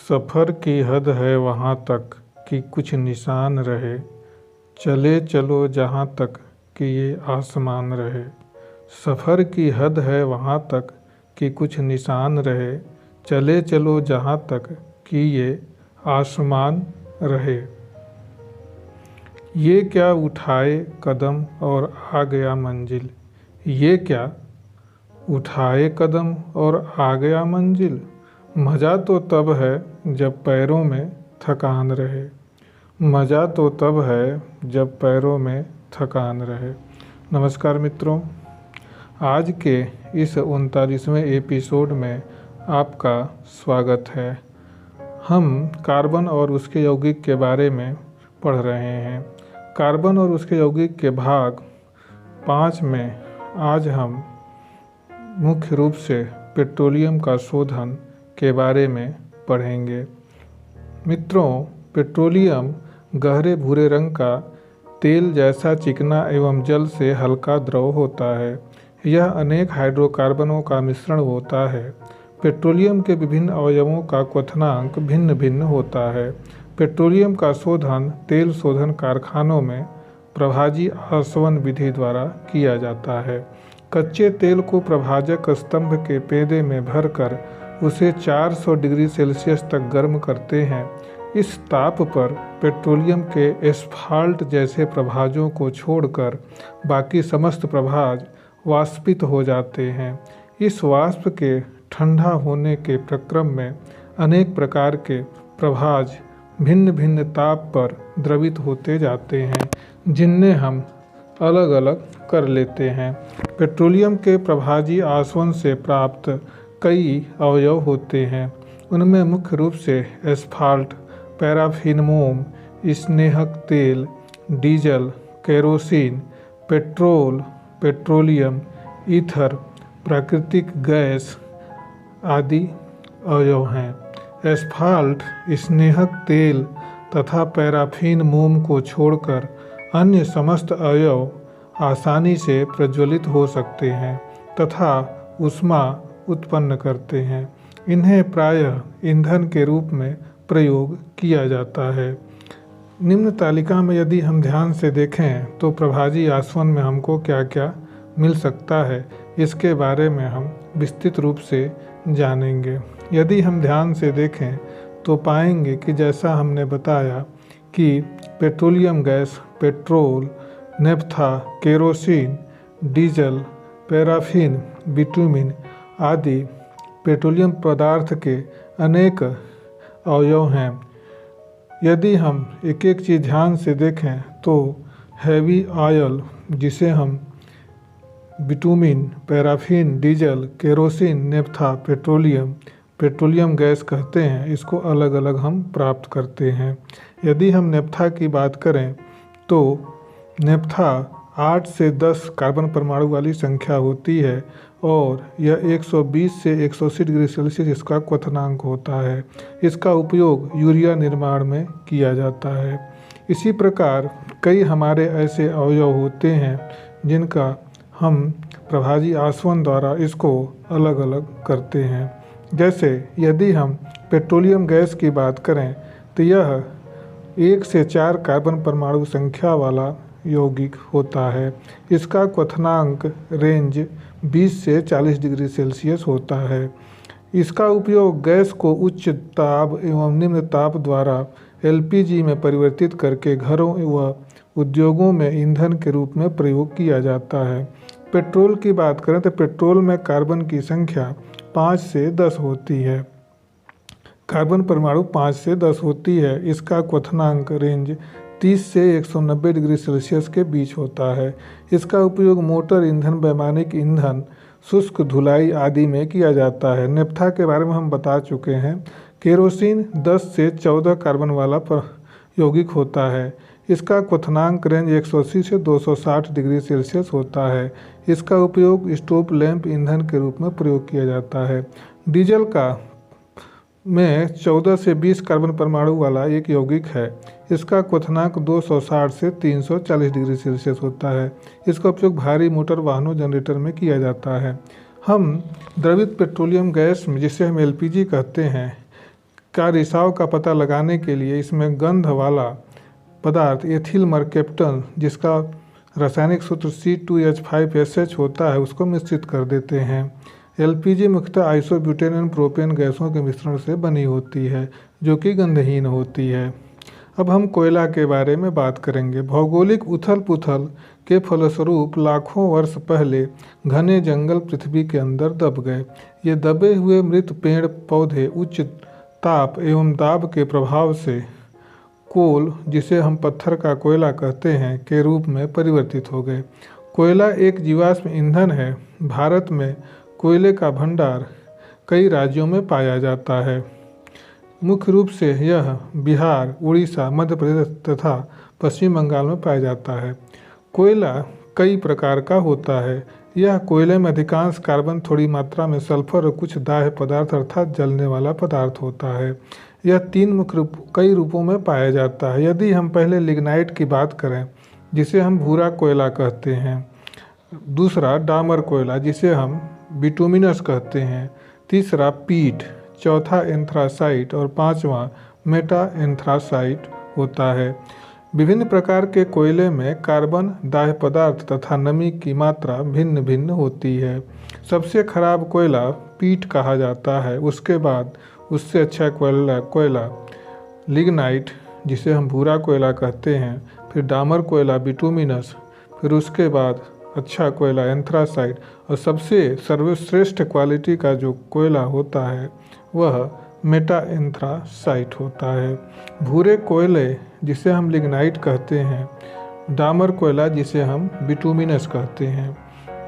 सफ़र की हद है वहाँ तक कि कुछ निशान रहे, चले चलो जहाँ तक कि ये आसमान रहे। सफ़र की हद है वहाँ तक कि कुछ निशान रहे, चले चलो जहाँ तक कि ये आसमान रहे। ये क्या उठाए कदम और आ गया मंजिल, ये क्या उठाए कदम और आ गया मंजिल। मज़ा तो तब है जब पैरों में थकान रहे, मज़ा तो तब है जब पैरों में थकान रहे। नमस्कार मित्रों, आज के इस 39वें एपिसोड में आपका स्वागत है। हम कार्बन और उसके यौगिक के बारे में पढ़ रहे हैं। कार्बन और उसके यौगिक के भाग 5 में आज हम मुख्य रूप से पेट्रोलियम का शोधन के बारे में पढ़ेंगे। मित्रों, पेट्रोलियम गहरे भूरे रंग का तेल जैसा चिकना एवं जल से हल्का द्रव होता है। यह अनेक हाइड्रोकार्बनों का मिश्रण होता है। पेट्रोलियम के विभिन्न अवयवों का क्वथनांक भिन्न भिन्न होता है। पेट्रोलियम का शोधन तेल शोधन कारखानों में प्रभाजी आसवन विधि द्वारा किया जाता है। कच्चे तेल को प्रभाजक स्तंभ के पेंदे में भरकर उसे 400 डिग्री सेल्सियस तक गर्म करते हैं। इस ताप पर पेट्रोलियम के एस्फाल्ट जैसे प्रभाजों को छोड़कर बाकी समस्त प्रभाज वाष्पित हो जाते हैं। इस वाष्प के ठंडा होने के प्रक्रम में अनेक प्रकार के प्रभाज भिन्न भिन्न ताप पर द्रवित होते जाते हैं, जिन्हें हम अलग अलग कर लेते हैं। पेट्रोलियम के प्रभाजी आसवन से प्राप्त कई अवयव होते हैं। उनमें मुख्य रूप से एस्फाल्ट, पैराफिन मोम, स्नेहक तेल, diesel, kerosene, petrol, petroleum, ether, प्राकृतिक गैस आदि अवयव हैं। एस्फाल्ट, स्नेहक तेल तथा पैराफिन मोम को छोड़कर अन्य समस्त अवयव आसानी से प्रज्वलित हो सकते हैं तथा ऊष्मा उत्पन्न करते हैं। इन्हें प्रायः ईंधन के रूप में प्रयोग किया जाता है। निम्न तालिका में यदि हम ध्यान से देखें तो प्रभाजी आसवन में हमको क्या क्या मिल सकता है, इसके बारे में हम विस्तृत रूप से जानेंगे। यदि हम ध्यान से देखें तो पाएंगे कि जैसा हमने बताया कि petroleum gas, petrol, naphtha, kerosene, diesel, paraffin, bitumen आदि पेट्रोलियम पदार्थ के अनेक अवयव हैं। यदि हम एक एक चीज़ ध्यान से देखें तो हैवी ऑयल, जिसे हम bitumen, paraffin, diesel, kerosene, naphtha, petroleum gas कहते हैं, इसको अलग अलग हम प्राप्त करते हैं। यदि हम नेफ्था की बात करें तो नेफ्था 8 से 10 कार्बन परमाणु वाली संख्या होती है और यह 120 से 180 डिग्री सेल्सियस इसका क्वथनांक होता है। इसका उपयोग यूरिया निर्माण में किया जाता है। इसी प्रकार कई हमारे ऐसे अवयव होते हैं जिनका हम प्रभाजी आसवन द्वारा इसको अलग अलग करते हैं। जैसे यदि हम पेट्रोलियम गैस की बात करें तो यह 1 से 4 कार्बन परमाणु संख्या वाला यौगिक होता है। इसका क्वथनांक रेंज 20 से 40 डिग्री सेल्सियस होता है। इसका उपयोग गैस को उच्च ताप एवं निम्न ताप द्वारा एलपीजी में परिवर्तित करके घरों व उद्योगों में ईंधन के रूप में प्रयोग किया जाता है। पेट्रोल की बात करें तो पेट्रोल में कार्बन की संख्या 5 से 10 होती है। कार्बन परमाणु 5 से 10 होती है। इसका क्वथनांक रेंज 30 से 190 डिग्री सेल्सियस के बीच होता है। इसका उपयोग मोटर ईंधन, वैमानिक ईंधन, शुष्क धुलाई आदि में किया जाता है। नेफ्था के बारे में हम बता चुके हैं। केरोसिन 10 से 14 कार्बन वाला यौगिक होता है। इसका क्वथनांक रेंज 180 से 260 डिग्री सेल्सियस होता है। इसका उपयोग स्टोव लैंप ईंधन के रूप में प्रयोग किया जाता है। डीजल का में 14 से 20 कार्बन परमाणु वाला एक यौगिक है। इसका क्वथनांक 260 से 340 डिग्री सेल्सियस होता है। इसका उपयोग भारी मोटर वाहनों, जनरेटर में किया जाता है। हम द्रवित पेट्रोलियम गैस में, जिसे हम एलपीजी कहते हैं, का रिसाव का पता लगाने के लिए इसमें गंध वाला पदार्थ एथिल मर्केप्टन, जिसका रासायनिक सूत्र C2H5SH होता है, उसको मिश्रित कर देते हैं। एलपीजी मुख्यतः आइसोब्यूटेन एंड प्रोपेन गैसों के मिश्रण से बनी होती है, जो कि गंधहीन होती है। अब हम कोयला के बारे में बात करेंगे। भौगोलिक उथल पुथल के फलस्वरूप लाखों वर्ष पहले घने जंगल पृथ्वी के अंदर दब गए। ये दबे हुए मृत पेड़ पौधे उच्च ताप एवं दाब के प्रभाव से कोल, जिसे हम पत्थर का कोयला कहते हैं, के रूप में परिवर्तित हो गए। कोयला एक जीवाश्म ईंधन है। भारत में कोयले का भंडार कई राज्यों में पाया जाता है। मुख्य रूप से यह बिहार, उड़ीसा, मध्य प्रदेश तथा पश्चिम बंगाल में पाया जाता है। कोयला कई प्रकार का होता है। यह कोयले में अधिकांश कार्बन, थोड़ी मात्रा में सल्फर और कुछ दाह्य पदार्थ अर्थात जलने वाला पदार्थ होता है। यह तीन मुख्य कई रूपों में पाया जाता है। यदि हम पहले लिग्नाइट की बात करें, जिसे हम भूरा कोयला कहते हैं, दूसरा डामर कोयला, जिसे हम बिटुमिनस कहते हैं, तीसरा पीट, चौथा एंथ्रासाइट और पांचवा मेटा एंथ्रासाइट होता है। विभिन्न प्रकार के कोयले में कार्बन, दाह्य पदार्थ तथा नमी की मात्रा भिन्न भिन्न होती है। सबसे खराब कोयला पीट कहा जाता है। उसके बाद उससे अच्छा कोयला लिग्नाइट, जिसे हम भूरा कोयला कहते हैं, फिर डामर कोयला बिटुमिनस, फिर उसके बाद अच्छा कोयला एंथ्रासाइट, और सबसे सर्वश्रेष्ठ क्वालिटी का जो कोयला होता है वह मेटा एंथ्रासाइट होता है। भूरे कोयले, जिसे हम लिग्नाइट कहते हैं, डामर कोयला, जिसे हम बिटुमिनस कहते हैं,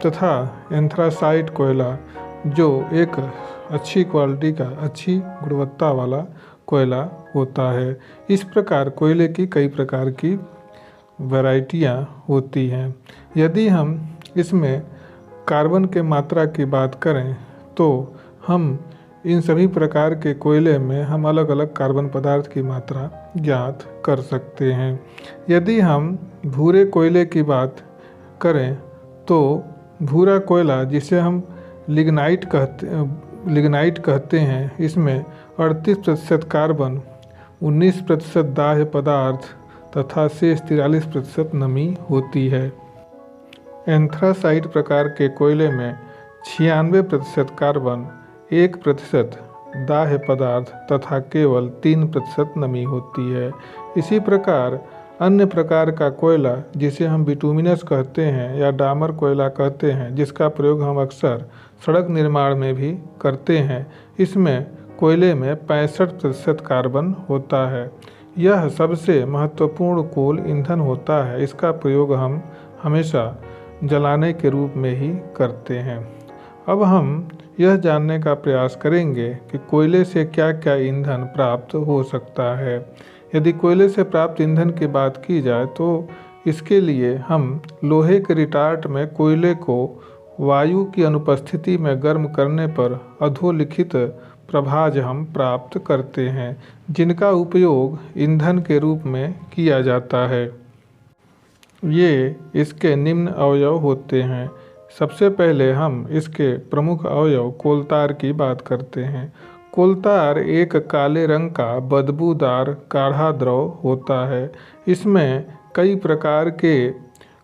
तथा एंथ्रासाइट कोयला, जो एक अच्छी क्वालिटी का, अच्छी गुणवत्ता वाला कोयला होता है। इस प्रकार कोयले की कई प्रकार की वैरायटियाँ होती हैं। यदि हम इसमें कार्बन के मात्रा की बात करें तो हम इन सभी प्रकार के कोयले में हम अलग अलग कार्बन पदार्थ की मात्रा ज्ञात कर सकते हैं। यदि हम भूरे कोयले की बात करें तो भूरा कोयला, जिसे हम लिग्नाइट कहते हैं, इसमें 38% कार्बन, 19% दाह्य पदार्थ तथा शेष 43% नमी होती है। एंथ्रासाइट प्रकार के कोयले में 96% कार्बन, 1% दाह्य पदार्थ तथा केवल 3% नमी होती है। इसी प्रकार अन्य प्रकार का कोयला, जिसे हम बिटुमिनस कहते हैं या डामर कोयला कहते हैं, जिसका प्रयोग हम अक्सर सड़क निर्माण में भी करते हैं, इसमें कोयले में 65% कार्बन होता है। यह सबसे महत्वपूर्ण कोल ईंधन होता है। इसका प्रयोग हम हमेशा जलाने के रूप में ही करते हैं। अब हम यह जानने का प्रयास करेंगे कि कोयले से क्या क्या ईंधन प्राप्त हो सकता है। यदि कोयले से प्राप्त ईंधन की बात की जाए तो इसके लिए हम लोहे के रिटार्ट में कोयले को वायु की अनुपस्थिति में गर्म करने पर अधोलिखित प्रभाज हम प्राप्त करते हैं, जिनका उपयोग ईंधन के रूप में किया जाता है। ये इसके निम्न अवयव होते हैं। सबसे पहले हम इसके प्रमुख अवयव कोलतार की बात करते हैं। कोलतार एक काले रंग का बदबूदार गाढ़ा द्रव होता है। इसमें कई प्रकार के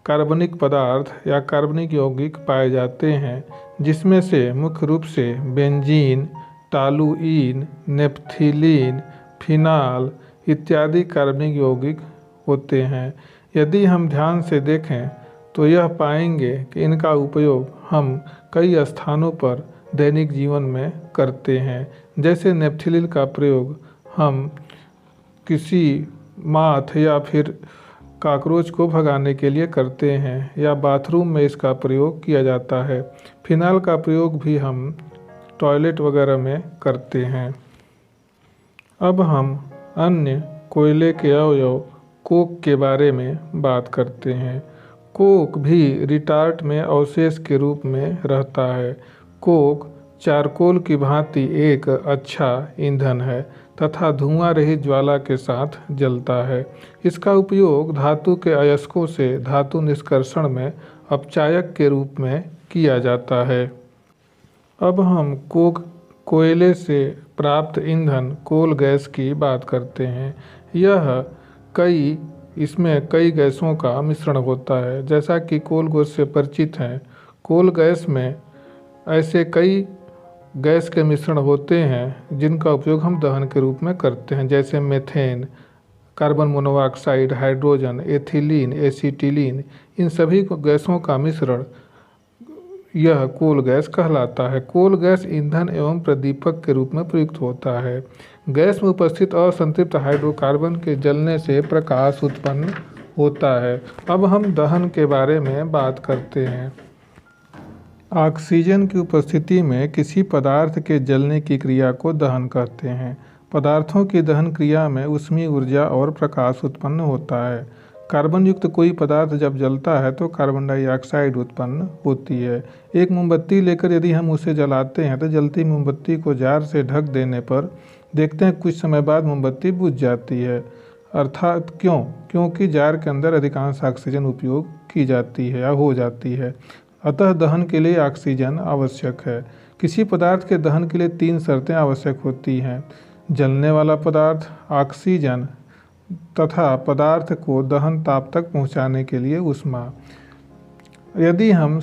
कार्बनिक पदार्थ या कार्बनिक यौगिक पाए जाते हैं, जिसमें से मुख्य रूप से बेंजीन, टालुईन, नेप्थिलीन, फिनाल इत्यादि कार्बनिक यौगिक होते हैं। यदि हम ध्यान से देखें तो यह पाएंगे कि इनका उपयोग हम कई स्थानों पर दैनिक जीवन में करते हैं। जैसे नेप्थिलीन का प्रयोग हम किसी माथ या फिर कॉकरोच को भगाने के लिए करते हैं, या बाथरूम में इसका प्रयोग किया जाता है। फिनाल का प्रयोग भी हम टॉयलेट वगैरह में करते हैं। अब हम अन्य कोयले के अवयव कोक के बारे में बात करते हैं। कोक भी रिटार्ट में अवशेष के रूप में रहता है। कोक चारकोल की भांति एक अच्छा ईंधन है तथा धुआं रहित ज्वाला के साथ जलता है। इसका उपयोग धातु के अयस्कों से धातु निष्कर्षण में अपचायक के रूप में किया जाता है। अब हम कोक कोयले से प्राप्त ईंधन कोल गैस की बात करते हैं। इसमें कई गैसों का मिश्रण होता है। जैसा कि कोल गैस से परिचित हैं, कोल गैस में ऐसे कई गैस के मिश्रण होते हैं जिनका उपयोग हम दहन के रूप में करते हैं, जैसे methane, carbon monoxide, hydrogen, ethylene, acetylene. इन सभी गैसों का मिश्रण यह कोल गैस कहलाता है। कोल गैस ईंधन एवं प्रदीपक के रूप में प्रयुक्त होता है। गैस में उपस्थित असंतृप्त हाइड्रोकार्बन के जलने से प्रकाश उत्पन्न होता है। अब हम दहन के बारे में बात करते हैं। ऑक्सीजन की उपस्थिति में किसी पदार्थ के जलने की क्रिया को दहन कहते हैं। पदार्थों की दहन क्रिया में ऊष्मीय ऊर्जा और प्रकाश उत्पन्न होता है। कार्बन युक्त कोई पदार्थ जब जलता है तो कार्बन डाइऑक्साइड उत्पन्न होती है। एक मोमबत्ती लेकर यदि हम उसे जलाते हैं तो जलती मोमबत्ती को जार से ढक देने पर देखते हैं कुछ समय बाद मोमबत्ती बुझ जाती है। अर्थात क्योंकि जार के अंदर अधिकांश ऑक्सीजन उपयोग की जाती है या हो जाती है। अतः दहन के लिए ऑक्सीजन आवश्यक है। किसी पदार्थ के दहन के लिए 3 शर्तें आवश्यक होती हैं: जलने वाला पदार्थ, ऑक्सीजन तथा पदार्थ को दहन ताप तक पहुंचाने के लिए ऊष्मा। यदि हम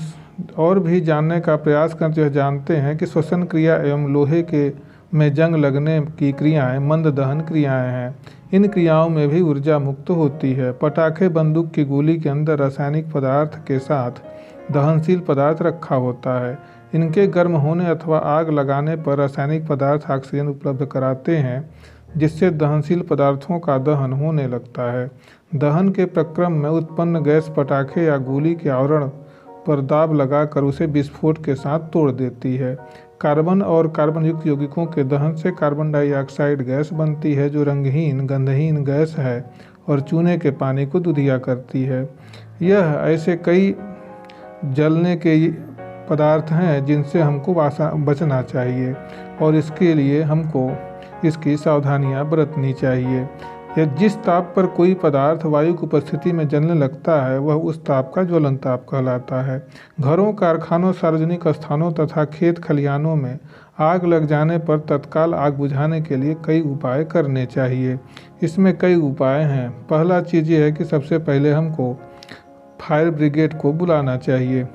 और भी जानने का प्रयास करें तो यह जानते हैं कि श्वसन क्रिया एवं लोहे के में जंग लगने की क्रियाएं मंद दहन क्रियाएं हैं। इन क्रियाओं में भी ऊर्जा मुक्त होती है। पटाखे बंदूक की गोली के अंदर रासायनिक पदार्थ के साथ दहनशील पदार्थ रखा होता है। इनके गर्म होने अथवा आग लगाने पर रासायनिक पदार्थ ऑक्सीजन उपलब्ध कराते हैं, जिससे दहनशील पदार्थों का दहन होने लगता है। दहन के प्रक्रम में उत्पन्न गैस पटाखे या गोली के आवरण पर दाब लगाकर उसे विस्फोट के साथ तोड़ देती है। कार्बन और कार्बन युक्त यौगिकों के दहन से कार्बन डाइऑक्साइड गैस बनती है, जो रंगहीन गंधहीन गैस है और चूने के पानी को दुधिया करती है। यह ऐसे कई जलने के पदार्थ हैं जिनसे हमको बचना चाहिए और इसके लिए हमको इसकी सावधानियां बरतनी चाहिए। या जिस ताप पर कोई पदार्थ वायु की उपस्थिति में जलने लगता है वह उस ताप का ज्वलन ताप कहलाता है। घरों, कारखानों, सार्वजनिक स्थानों तथा खेत खलिहानों में आग लग जाने पर तत्काल आग बुझाने के लिए कई उपाय करने चाहिए। इसमें कई उपाय हैं। पहला चीज़ ये है कि सबसे पहले हमको फायर ब्रिगेड को बुलाना चाहिए।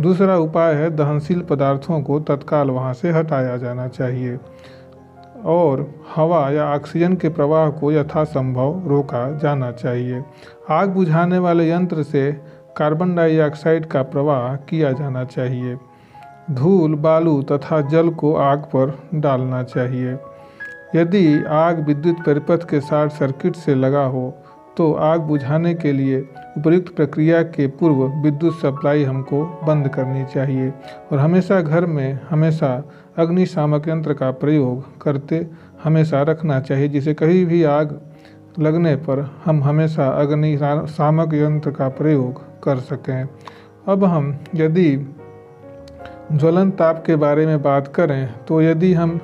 दूसरा उपाय है दहनशील पदार्थों को तत्काल वहाँ से हटाया जाना चाहिए और हवा या ऑक्सीजन के प्रवाह को यथासंभव रोका जाना चाहिए। आग बुझाने वाले यंत्र से कार्बन डाइऑक्साइड का प्रवाह किया जाना चाहिए। धूल, बालू तथा जल को आग पर डालना चाहिए। यदि आग विद्युत परिपथ के शॉर्ट सर्किट से लगा हो तो आग बुझाने के लिए उपयुक्त प्रक्रिया के पूर्व विद्युत सप्लाई हमको बंद करनी चाहिए और हमेशा घर में अग्निशामक यंत्र का प्रयोग करते हमेशा रखना चाहिए, जिसे कहीं भी आग लगने पर हम हमेशा अग्निशामक यंत्र का प्रयोग कर सकें। अब हम यदि ज्वलन ताप के बारे में बात करें तो यदि हम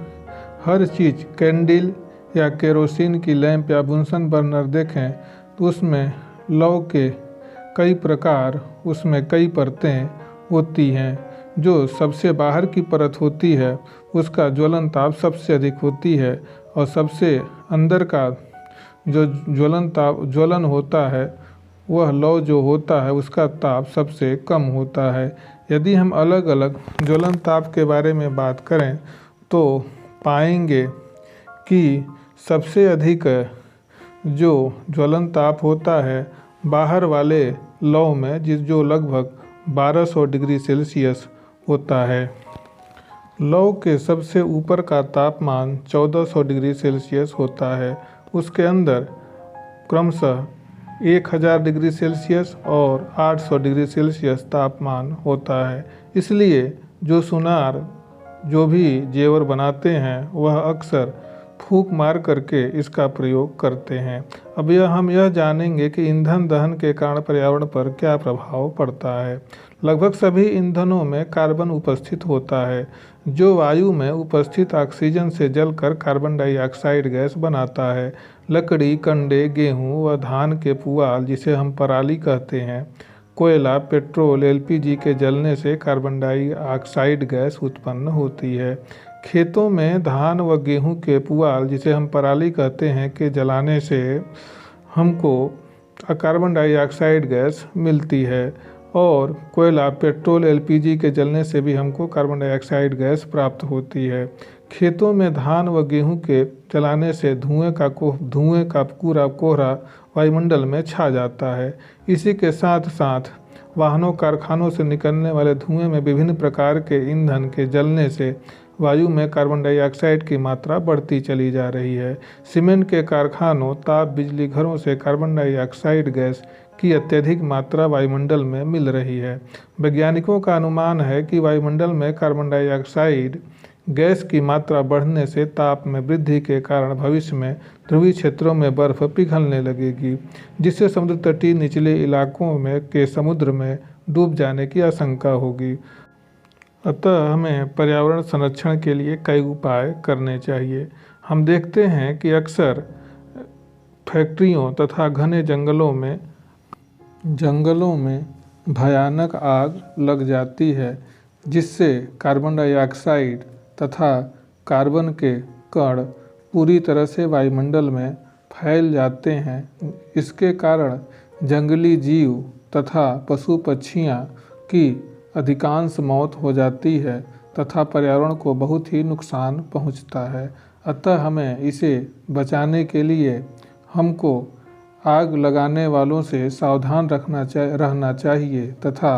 हर चीज़ कैंडल या केरोसिन की लैंप या बुनसन बर्नर देखें तो उसमें लौ के कई प्रकार, उसमें कई परतें होती हैं। जो सबसे बाहर की परत होती है उसका ज्वलन ताप सबसे अधिक होती है और सबसे अंदर का जो ज्वलन होता है वह लौ जो होता है उसका ताप सबसे कम होता है। यदि हम अलग अलग ज्वलन ताप के बारे में बात करें तो पाएंगे कि सबसे अधिक जो ज्वलन ताप होता है बाहर वाले लौ में, जो लगभग 1200 डिग्री सेल्सियस होता है। लौ के सबसे ऊपर का तापमान 1400 डिग्री सेल्सियस होता है। उसके अंदर क्रमशः 1000 डिग्री सेल्सियस और 800 डिग्री सेल्सियस तापमान होता है। इसलिए जो सुनार जो भी जेवर बनाते हैं वह अक्सर फूंक मार करके इसका प्रयोग करते हैं। अब हम यह जानेंगे कि ईंधन दहन के कारण पर्यावरण पर क्या प्रभाव पड़ता है। लगभग सभी ईंधनों में कार्बन उपस्थित होता है, जो वायु में उपस्थित ऑक्सीजन से जलकर कार्बन डाइऑक्साइड गैस बनाता है। लकड़ी, कंडे, गेहूँ व धान के पुआल, जिसे हम पराली कहते हैं, कोयला, पेट्रोल, एलपीजी के जलने से कार्बन डाइऑक्साइड गैस उत्पन्न होती है। खेतों में धान व गेहूं के पुआल, जिसे हम पराली कहते हैं, के जलाने से हमको कार्बन डाइऑक्साइड गैस मिलती है और कोयला, पेट्रोल, एलपीजी के जलने से भी हमको कार्बन डाइऑक्साइड गैस प्राप्त होती है। खेतों में धान व गेहूं के जलाने से धुएं का पूरा कोहरा वायुमंडल में छा जाता है। इसी के साथ साथ वाहनों, कारखानों से निकलने वाले धुएं में विभिन्न प्रकार के ईंधन के जलने से वायु में कार्बन डाइऑक्साइड की मात्रा बढ़ती चली जा रही है। सीमेंट के कारखानों, ताप बिजली घरों से कार्बन डाइऑक्साइड गैस की अत्यधिक मात्रा वायुमंडल में मिल रही है। वैज्ञानिकों का अनुमान है कि वायुमंडल में कार्बन डाइऑक्साइड गैस की मात्रा बढ़ने से ताप में वृद्धि के कारण भविष्य में ध्रुवीय क्षेत्रों में बर्फ पिघलने लगेगी, जिससे समुद्र तटीय निचले इलाकों में के समुद्र में डूब जाने की आशंका होगी। अतः हमें पर्यावरण संरक्षण के लिए कई उपाय करने चाहिए। हम देखते हैं कि अक्सर फैक्ट्रियों तथा घने जंगलों में भयानक आग लग जाती है, जिससे कार्बन डाइऑक्साइड तथा कार्बन के कण पूरी तरह से वायुमंडल में फैल जाते हैं। इसके कारण जंगली जीव तथा पशु पक्षियाँ की अधिकांश मौत हो जाती है तथा पर्यावरण को बहुत ही नुकसान पहुंचता है। अतः हमें इसे बचाने के लिए हमको आग लगाने वालों से सावधान रहना चाहिए तथा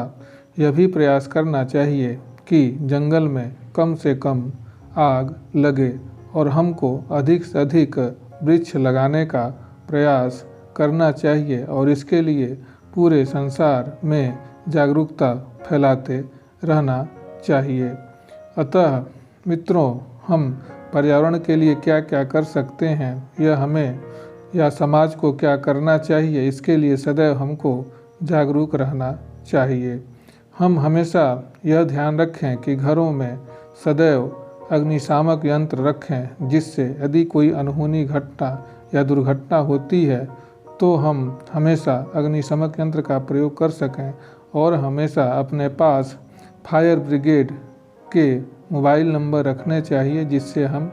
यह भी प्रयास करना चाहिए कि जंगल में कम से कम आग लगे और हमको अधिक से अधिक वृक्ष लगाने का प्रयास करना चाहिए और इसके लिए पूरे संसार में जागरूकता फैलाते रहना चाहिए। अतः मित्रों, हम पर्यावरण के लिए क्या क्या कर सकते हैं, यह हमें या समाज को क्या करना चाहिए, इसके लिए सदैव हमको जागरूक रहना चाहिए। हम हमेशा यह ध्यान रखें कि घरों में सदैव अग्निशामक यंत्र रखें, जिससे यदि कोई अनहोनी घटना या दुर्घटना होती है तो हम हमेशा अग्निशामक यंत्र का प्रयोग कर सकें और हमेशा अपने पास फायर ब्रिगेड के मोबाइल नंबर रखने चाहिए, जिससे हम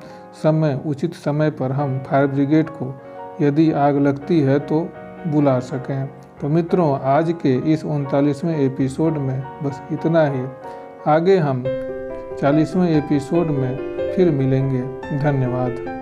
उचित समय पर हम फायर ब्रिगेड को यदि आग लगती है तो बुला सकें। तो मित्रों, आज के इस 39वें एपिसोड में बस इतना ही। आगे हम 40वें एपिसोड में फिर मिलेंगे। धन्यवाद।